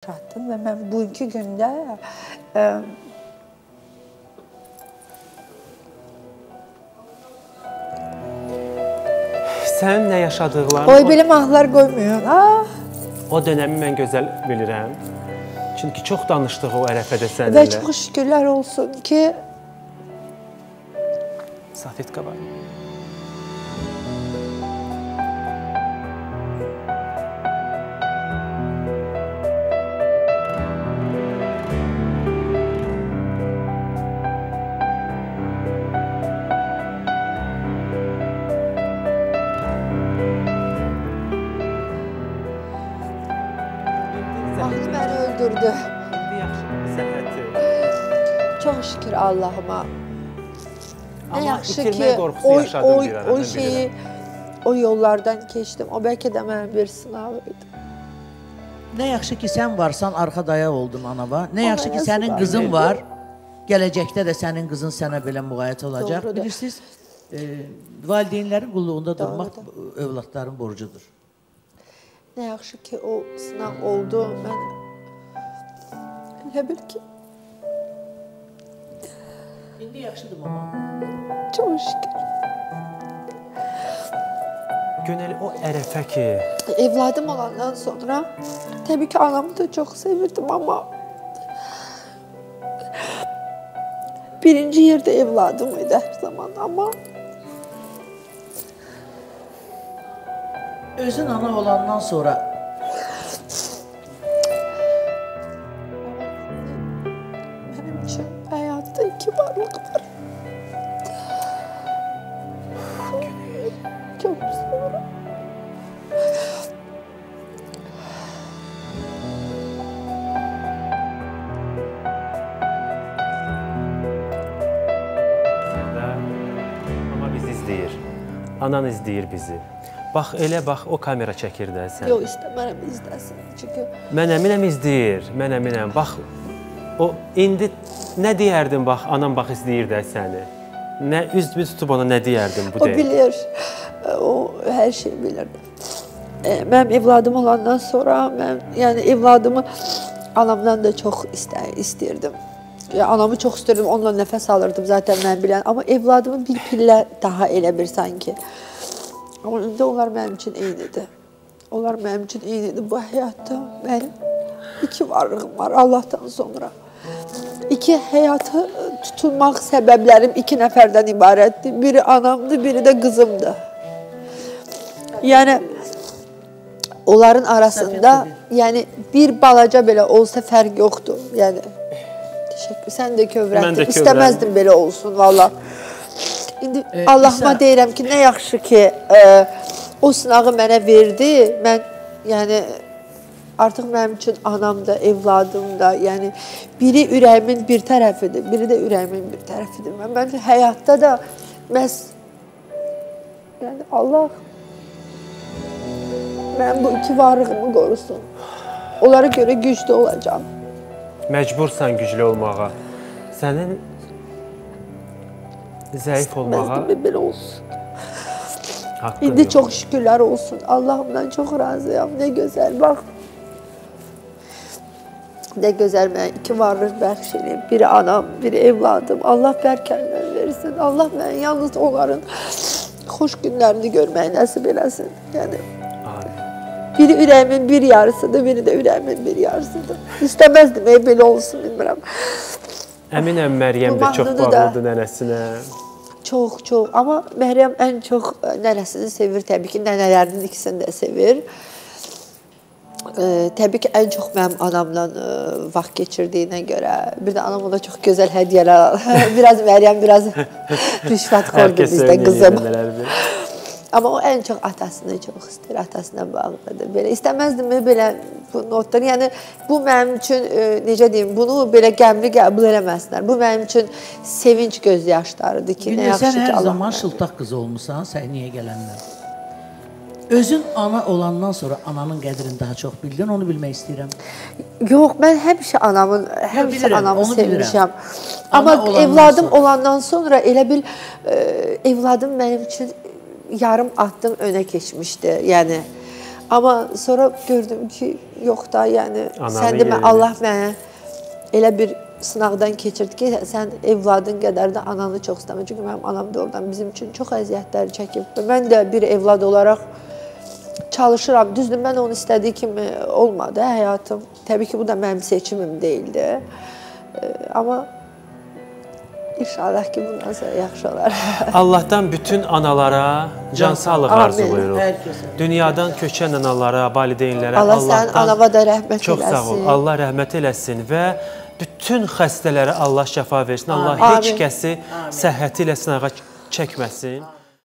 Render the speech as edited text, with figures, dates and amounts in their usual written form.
yaşatdım və mən bugünkü gündə Sən nə yaşadıqlarını... Oy, belə mahnılar qoymuyor. O dönəmi mən gözəl bilirəm. Çünki çox danışdıq o ərəfədə səninlə. Və çox şükürlər olsun ki... Safetka var. Mahnı məni öldürdü. Çox şükür Allahıma. Nə yaxşı ki, o şeyi, o yollardan keçdim. O bəlkə də mənim bir sınavıydı. Nə yaxşı ki, sən varsan, arxa dayaq oldun anava. Nə yaxşı ki, sənin qızın var. Gələcəkdə də sənin qızın sənə belə müğayət olacaq. Bilirsiniz, valideynlərin qulluğunda durmaq övladların borcudur. Nə yaxşı ki, o sınav oldu. Mən elə bil ki... İndi yaxşıdır mama. Çox şükür. Günel, o ərəfə ki... Evladım olandan sonra təbii ki, anamı da çox sevirdim ama birinci yerdə evladım idi hər zaman ama Özün ana olandan sonra benim için hayatta iki varlık var. Çok sonra. Ama bizi izləyir. Anan izləyir bizi. Bax, elə bax, o kamera çəkir də sən. Yox, istəmərəm izləsin. Çünki... Mən əminəm izləyir, mən əminəm. Bax, o indi nə deyərdin, bax, anam bax izləyir də səni. Nə üzbü tutub ona nə deyərdin bu deyil? O bilir, o hər şey bilirdi. Mənim evladım olandan sonra, yəni evladımı anamdan da çox istəyirdim. Anamı çox istəyirdim, onunla nəfəs alırdım zaten mən bilən. Amma evladımı bir pillə daha elə bir sanki. Amma indi onlar mənim üçün eynidir. Onlar mənim üçün eynidir. Bu həyatda mənim iki varlığım var Allahdan sonra. İki həyatı tutulmaq səbəblərim iki nəfərdən ibarətdir. Biri anamdır, biri də qızımdır. Yəni, onların arasında bir balaca belə olsa fərq yoxdur. Yəni, təşəkkür. Sən də kövrətdin. İstəməzdim belə olsun, valla. İndi Allahıma deyirəm ki, nə yaxşı ki, o sınağı mənə verdi. Mən, yəni, artıq mənim üçün anam da, evladım da, yəni, biri ürəyimin bir tərəfidir, biri də ürəyimin bir tərəfidir. Mən həyatda da məhz, yəni, Allah mən bu iki varlığımı qorusun. Onlara görə güclü olacağım. Məcbursan güclü olmağa. Sənin zəif olmağa... İstəməzdim belə olsun. Haqqın İndi yox. çox şükürlər olsun. Allahımdan çox razıyam. Nə gözəl, bax. Nə gözəl mən iki varlıq bəxş edeyim. Biri anam, biri evladım. Allah bərkəndən versin. Allah mən yalnız onların xoş günlərini görməyi nəsib eləsin. Yəni, biri ürəyimin bir yarısıdır, biri də ürəyimin bir yarısıdır. İstəməzdim, belə olsun, bilmirəm. Əminəm, Məryəm də çox bağlıdır nənəsinə. Çox, çox. Amma Məryəm ən çox nənəsini sevir, təbii ki, nənələrinin ikisini də sevir. Təbii ki, ən çox mənim anamla vaxt keçirdiyinə görə. Bir də anam ona çox gözəl hədiyyələr alır. Biraz Məryəm, biraz rüşvətxordur bizdə qızım. Amma o ən çox atasını çox istəyir, atasına bağlıdır. Belə istəməzdim belə bu notları. Yəni, bu mənim üçün, necə deyim, bunu belə qəmli qəbul eləməsinlər. Bu mənim üçün sevinç gözyaşlarıdır ki, nə yaxşı ki, Allah. Sən hər zaman şıltaq qız olmuşsan, səhniyə gələndən. Özün ana olandan sonra ananın qədrini daha çox bildin, onu bilmək istəyirəm. Yox, mən həmişə anamı sevmişəm. Amma evladım olandan sonra elə bil, evladım mənim üçün yarım addım önə keçmişdi. Yəni, Amma sonra gördüm ki, yox da, yəni Ananın sən demə yerinə. Allah mənə elə bir sınaqdan keçirdi ki, sən evladın qədər də ananı çox istəmə. Çünki mənim anam da oradan bizim üçün çox əziyyətlər çəkib. Mən də bir evlad olaraq çalışıram. Düzdür, mən onu istədiyi kimi olmadı həyatım. Təbii ki, bu da mənim seçimim deyildi. Amma İnşallah ki, bundan sonra yaxşı olar. Allahdan bütün analara can sağlığı arzuluyoruz. Dünyadan köçən analara, valideynlərə Allah sənin anava da rəhmət eləsin. Çox sağ ol. Allah rəhmət eləsin və bütün xəstələrə Allah şəfa versin. Allah heç kəsi səhhəti ilə sınağa çəkməsin.